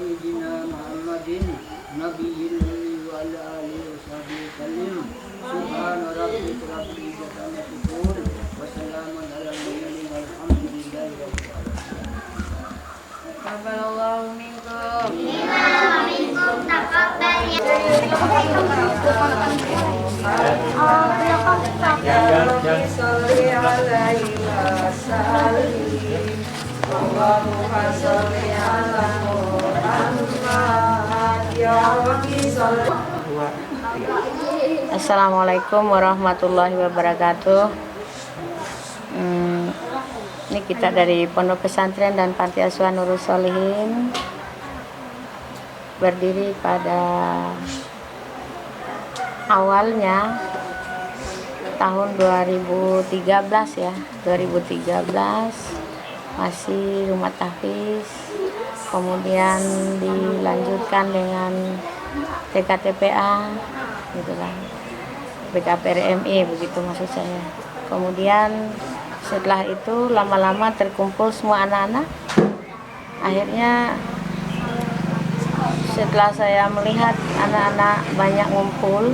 sayyidina Muhammadin nabiyil ummi wa ala alihi wa sahbihi sallim. Subhana rabbika rabbil izzati amma yasifun wa salamun alal mursalin walhamdulillahi rabbil alamin. Taqabbalallahu minkum. Sholli alaihi wasallim. Allahumma sholli ala Muhammad ya Rabbi sholli. Assalamualaikum warahmatullahi wabarakatuh. Ini kita dari Pondok Pesantren dan Panti Asuhan Nurul Sholihin, berdiri pada awalnya tahun 2013 ya, 2013 masih rumah tahfiz, kemudian dilanjutkan dengan TKTPA gitu kan, BKPRMI begitu maksud saya. Kemudian setelah itu lama-lama terkumpul semua anak-anak. Akhirnya setelah saya melihat anak-anak banyak ngumpul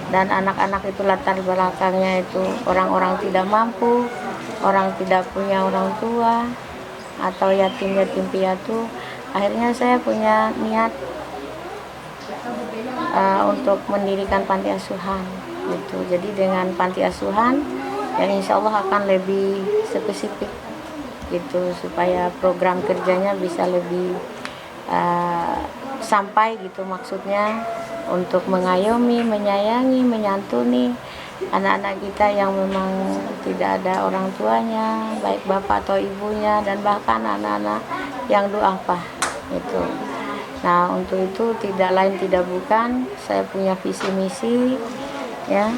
dan anak-anak itu latar belakangnya itu orang-orang tidak mampu, orang tidak punya orang tua atau yatim-yatim piatu, akhirnya saya punya niat untuk mendirikan panti asuhan gitu. Jadi dengan panti asuhan yang insya Allah akan lebih spesifik gitu, supaya program kerjanya bisa lebih sampai gitu, maksudnya untuk mengayomi, menyayangi, menyantuni anak-anak kita yang memang tidak ada orang tuanya, baik bapak atau ibunya, dan bahkan anak-anak yang du'afa itu. Nah, untuk itu tidak lain tidak bukan saya punya visi misi ya.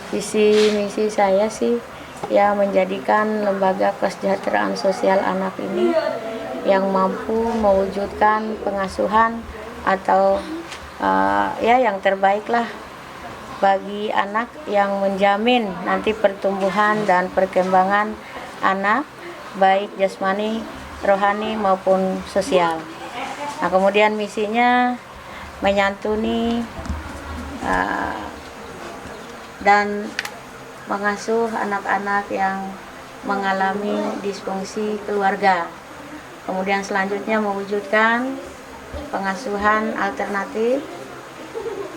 Visi misi saya sih ya, menjadikan lembaga kesejahteraan sosial anak ini yang mampu mewujudkan pengasuhan atau ya yang terbaik lah bagi anak, yang menjamin nanti pertumbuhan dan perkembangan anak baik jasmani, rohani maupun sosial. Nah, kemudian misinya menyantuni dan mengasuh anak-anak yang mengalami disfungsi keluarga. Kemudian selanjutnya mewujudkan pengasuhan alternatif.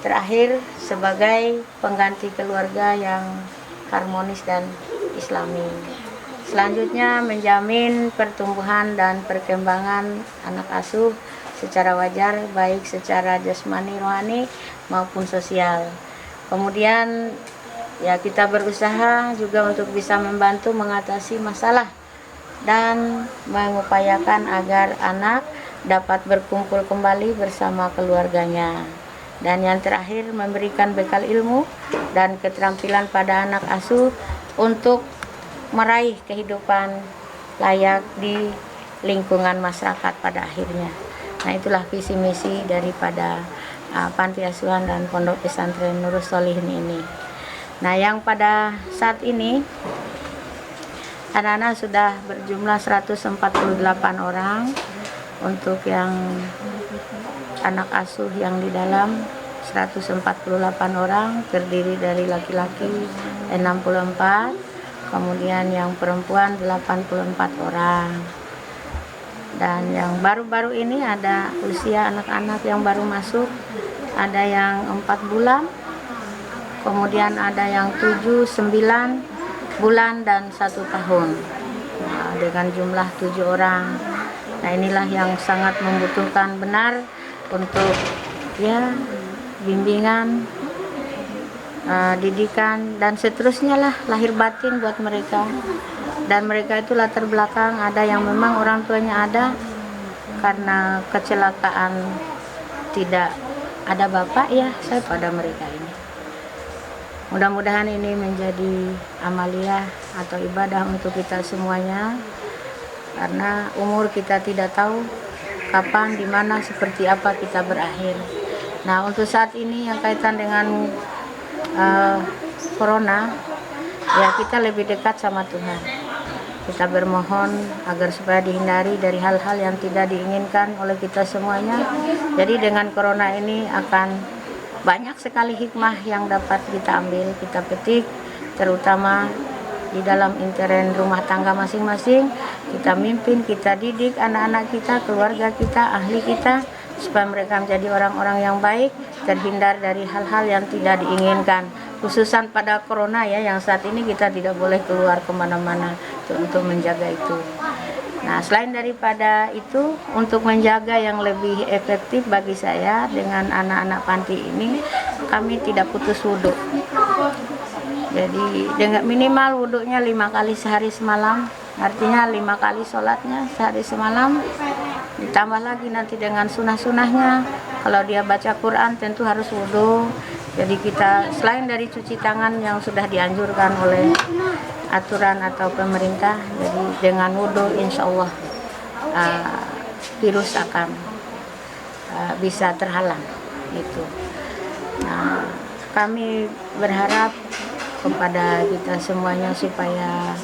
Terakhir sebagai pengganti keluarga yang harmonis dan islami. Selanjutnya menjamin pertumbuhan dan perkembangan anak asuh secara wajar, baik secara jasmani, rohani maupun sosial. Kemudian ya kita berusaha juga untuk bisa membantu mengatasi masalah dan mengupayakan agar anak dapat berkumpul kembali bersama keluarganya. Dan yang terakhir memberikan bekal ilmu dan keterampilan pada anak asuh untuk meraih kehidupan layak di lingkungan masyarakat pada akhirnya. Nah, itulah visi misi daripada Panti Asuhan dan Pondok Pesantren Nurul Sholihin ini. Nah, yang pada saat ini anak-anak sudah berjumlah 148 orang. Untuk yang anak asuh yang di dalam 148 orang, terdiri dari laki-laki 64, kemudian yang perempuan 84 orang. Dan yang baru-baru ini ada usia anak-anak yang baru masuk, ada yang 4 bulan, kemudian ada yang 7, 9 bulan dan 1 tahun. Nah, dengan jumlah 7 orang. Nah, inilah yang sangat membutuhkan benar untuk ya bimbingan, didikan dan seterusnya lah, lahir batin buat mereka. Dan mereka itu latar belakang ada yang memang orang tuanya ada karena kecelakaan tidak ada bapak, ya saya pada mereka ini. Mudah-mudahan ini menjadi amaliyah atau ibadah untuk kita semuanya, karena umur kita tidak tahu kapan, di mana, seperti apa kita berakhir. Nah, untuk saat ini yang kaitan dengan corona, ya kita lebih dekat sama Tuhan. Kita bermohon agar supaya dihindari dari hal-hal yang tidak diinginkan oleh kita semuanya. Jadi dengan corona ini akan banyak sekali hikmah yang dapat kita ambil, kita petik, terutama di dalam intern rumah tangga masing-masing. Kita mimpin, kita didik anak-anak kita, keluarga kita, ahli kita, supaya mereka menjadi orang-orang yang baik, terhindar dari hal-hal yang tidak diinginkan. Khususan pada corona ya, yang saat ini kita tidak boleh keluar kemana-mana untuk menjaga itu. Nah, selain daripada itu, untuk menjaga yang lebih efektif bagi saya dengan anak-anak panti ini, kami tidak putus wudhu. Jadi dengan minimal wudhunya 5 kali sehari semalam, artinya 5 kali sholatnya sehari semalam. Ditambah lagi nanti dengan sunah-sunahnya, kalau dia baca Quran tentu harus wudhu. Jadi kita selain dari cuci tangan yang sudah dianjurkan oleh aturan atau pemerintah, jadi dengan wudhu insya Allah virus akan bisa terhalang gitu. Nah, kami berharap kepada kita semuanya supaya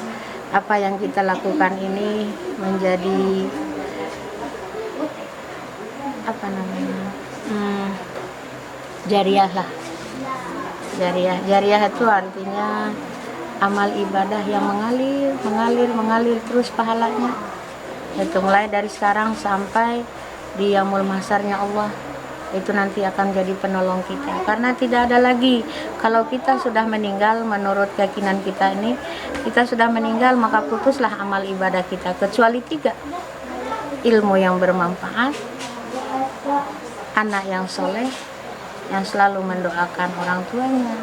apa yang kita lakukan ini menjadi jariah lah. Jariah itu artinya amal ibadah yang mengalir terus pahalanya. Itu mulai dari sekarang sampai di yaumul mahsyarnya Allah, itu nanti akan jadi penolong kita. Karena tidak ada lagi, kalau kita sudah meninggal, menurut keyakinan kita ini, kita sudah meninggal maka putuslah amal ibadah kita, kecuali 3: ilmu yang bermanfaat, anak yang soleh, yang selalu mendoakan orang tuanya,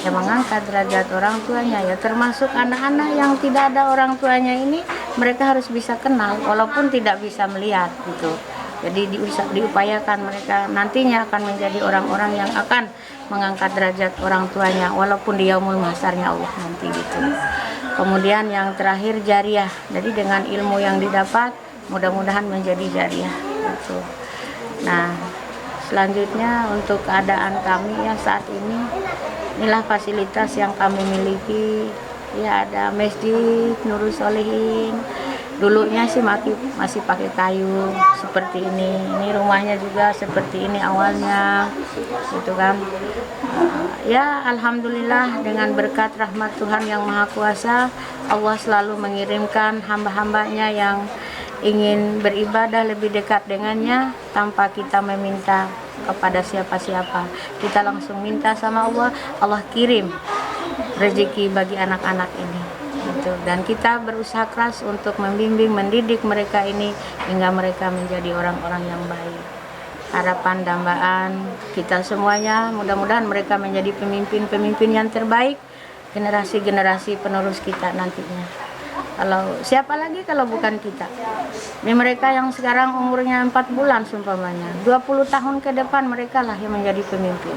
yang mengangkat derajat orang tuanya, ya termasuk anak-anak yang tidak ada orang tuanya ini, mereka harus bisa kenal walaupun tidak bisa melihat gitu. Jadi diupayakan mereka nantinya akan menjadi orang-orang yang akan mengangkat derajat orang tuanya walaupun di yaumul mahsyarnya Allah nanti gitu. Kemudian yang terakhir jariah. Jadi dengan ilmu yang didapat mudah-mudahan menjadi jariah gitu. Nah, selanjutnya untuk keadaan kami ya saat ini, inilah fasilitas yang kami miliki. Ya, ada masjid Nurul Sholihin. Dulunya sih masih pakai kayu seperti ini. Ini rumahnya juga seperti ini awalnya, gitu kan. Ya, alhamdulillah dengan berkat rahmat Tuhan yang Maha Kuasa, Allah selalu mengirimkan hamba-hambanya yang ingin beribadah lebih dekat dengannya tanpa kita meminta kepada siapa-siapa. Kita langsung minta sama Allah, Allah kirim rezeki bagi anak-anak ini gitu. Dan kita berusaha keras untuk membimbing, mendidik mereka ini hingga mereka menjadi orang-orang yang baik. Harapan dambaan kita semuanya, mudah-mudahan mereka menjadi pemimpin-pemimpin yang terbaik, generasi-generasi penerus kita nantinya. Kalau siapa lagi kalau bukan kita? Ini mereka yang sekarang umurnya 4 bulan seumpamanya, 20 tahun ke depan mereka lah yang menjadi pemimpin.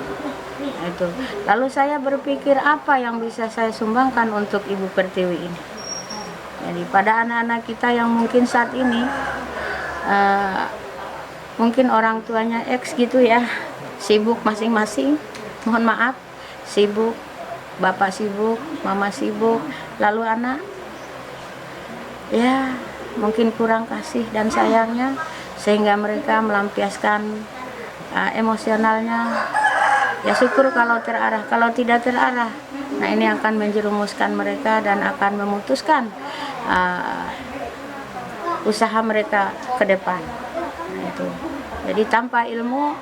Nah, itu. Lalu saya berpikir apa yang bisa saya sumbangkan untuk Ibu Pertiwi ini. Jadi pada anak-anak kita yang mungkin saat ini mungkin orang tuanya gitu ya, sibuk masing-masing, mohon maaf, sibuk, bapak sibuk, mama sibuk, lalu anak ya mungkin kurang kasih dan sayangnya sehingga mereka melampiaskan emosionalnya. Ya syukur kalau terarah, kalau tidak terarah, nah ini akan menjerumuskan mereka dan akan memutuskan usaha mereka ke depan. Nah, itu. Jadi tanpa ilmu,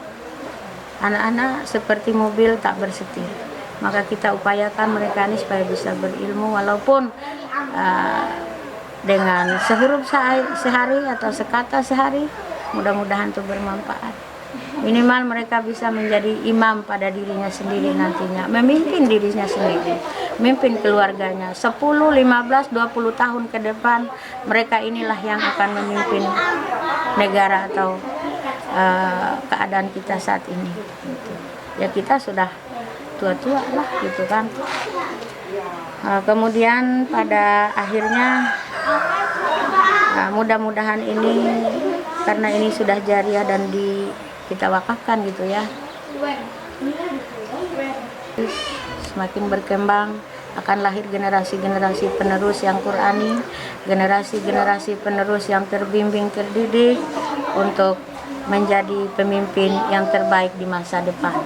anak-anak seperti mobil tak bersetir. Maka kita upayakan mereka ini supaya bisa berilmu walaupun dengan sehuruf sehari atau sekata sehari, mudah-mudahan itu bermanfaat. Minimal mereka bisa menjadi imam pada dirinya sendiri nantinya, memimpin dirinya sendiri, memimpin keluarganya 10, 15, 20 tahun ke depan. Mereka inilah yang akan memimpin negara atau keadaan kita saat ini gitu. Ya kita sudah tua-tua lah gitu kan. Kemudian pada akhirnya mudah-mudahan ini, karena ini sudah jariah dan kita wakafkan gitu ya, semakin berkembang, akan lahir generasi-generasi penerus yang Qurani, generasi-generasi penerus yang terbimbing, terdidik untuk menjadi pemimpin yang terbaik di masa depan.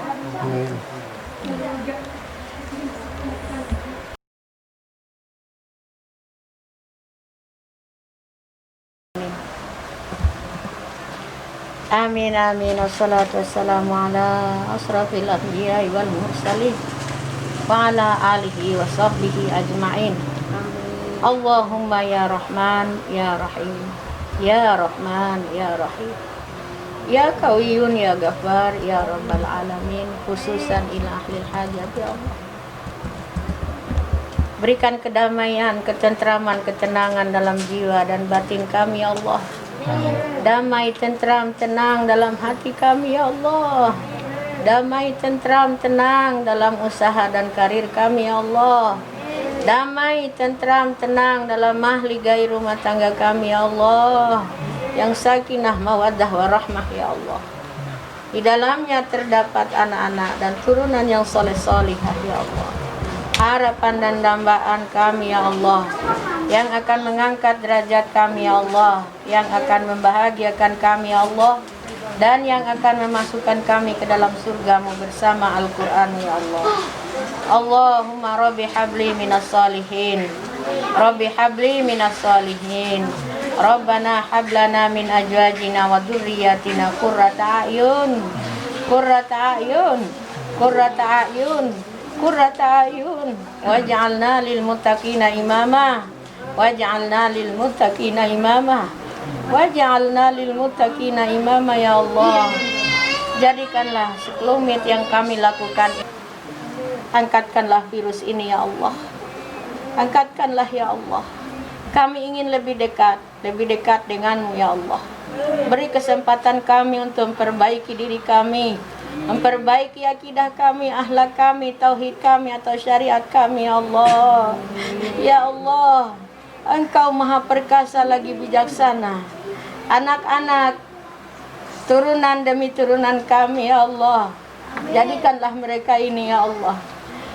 Amin amin. Wassalatu wassalamu ala asrafil anbiya'i wal mursalin wa ala alihi wa sahbihi ajma'in. Allahumma ya Rahman ya Rahim, ya Rahman ya Rahim, ya Qawiyyun ya Ghaffar ya Rabbal alamin, khususan ila ahlil hajat ya Allah. Berikan kedamaian, ketentraman, ketenangan dalam jiwa dan batin kami ya Allah. Damai, tentram, tenang dalam hati kami ya Allah. Damai, tentram, tenang dalam usaha dan karir kami ya Allah. Damai, tentram, tenang dalam mahligai rumah tangga kami ya Allah. Yang sakinah, mawaddah, warahmah ya Allah. Di dalamnya terdapat anak-anak dan turunan yang soleh-solihah ya Allah. Harapan dan dambaan kami ya Allah, yang akan mengangkat derajat kami ya Allah, yang akan membahagiakan kami ya Allah, dan yang akan memasukkan kami ke dalam surgamu bersama Al-Quran ya Allah. Allahumma rabbi habli minas salihin, rabbi habli minas salihin, Rabbana hablana min ajwajina wa dhurriyyatina qurrata a'yun, qurrata a'yun, qurrata a'yun, qurrata a'yun, waj'alna lil muttaqina imama, waj'alna lil muttaqina imama, waj'alna lil muttaqina imama ya Allah. Jadikanlah sekelumit yang kami lakukan, angkatkanlah virus ini ya Allah, angkatkanlah ya Allah. Kami ingin lebih dekat denganmu ya Allah. Beri kesempatan kami untuk memperbaiki diri kami, memperbaiki akidah kami, akhlak kami, tauhid kami atau syariat kami ya Allah. Ya Allah, Engkau maha perkasa lagi bijaksana. Anak-anak, turunan demi turunan kami ya Allah, jadikanlah mereka ini ya Allah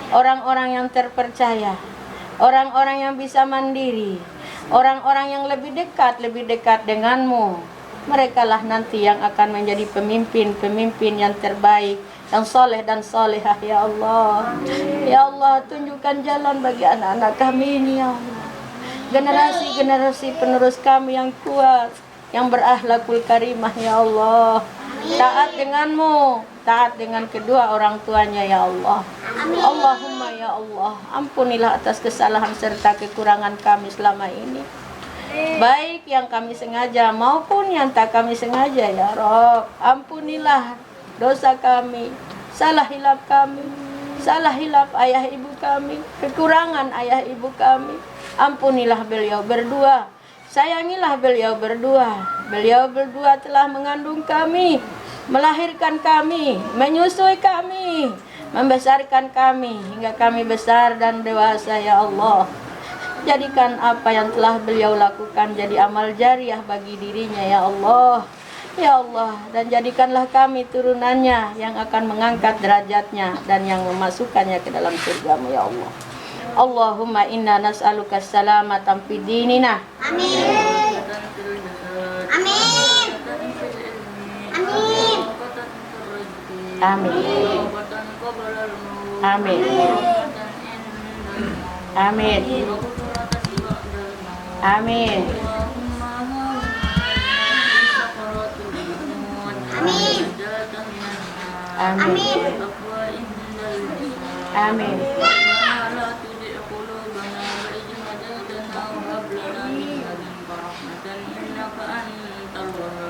orang-orang yang terpercaya, orang-orang yang bisa mandiri, orang-orang yang lebih dekat denganmu. Merekalah nanti yang akan menjadi pemimpin yang terbaik, yang soleh dan solehah ya Allah. Ya Allah, tunjukkan jalan bagi anak-anak kami ini ya Allah. Generasi-generasi penerus kami yang kuat, yang berakhlakul karimah ya Allah. Taat denganmu, taat dengan kedua orang tuanya ya Allah. Allahumma ya Allah, ampunilah atas kesalahan serta kekurangan kami selama ini, baik yang kami sengaja maupun yang tak kami sengaja ya Rabb. Ampunilah dosa kami, salah hilap kami, salah hilap ayah ibu kami, kekurangan ayah ibu kami. Ampunilah beliau berdua, sayangilah beliau berdua. Beliau berdua telah mengandung kami, melahirkan kami, menyusui kami, membesarkan kami hingga kami besar dan dewasa ya Allah. Jadikan apa yang telah beliau lakukan jadi amal jariah bagi dirinya ya Allah. Ya Allah, dan jadikanlah kami turunannya yang akan mengangkat derajatnya dan yang memasukkannya ke dalam surgamu ya Allah. Allahumma inna nas'aluka salamatan fid dinina. Amin. Amin. Amin. Amin. Amin. Amin. Amin. Amin.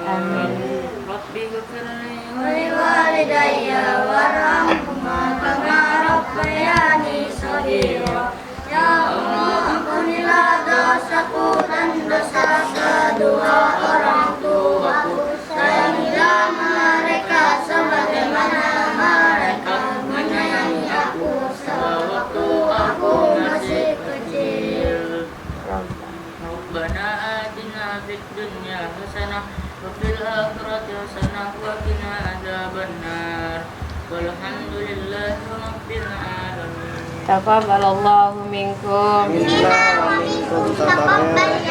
Amin. Rabbi ghfirli wa liwalidayya warhamhuma kama rabbayani shaghira. Ya Allah, ampunilah dosaku dan dosa kedua orang tuaku. Sayangilah mereka sebagaimana mereka menyayangi aku sewaktu aku masih kecil. Rabbana atina fid dunya hasanah wa fil akhirati hasanah wa qina adzabannar. Walhamdulillahi rabbil alamin. Taqabbalallahu minkum. minna wa minkum taqabbal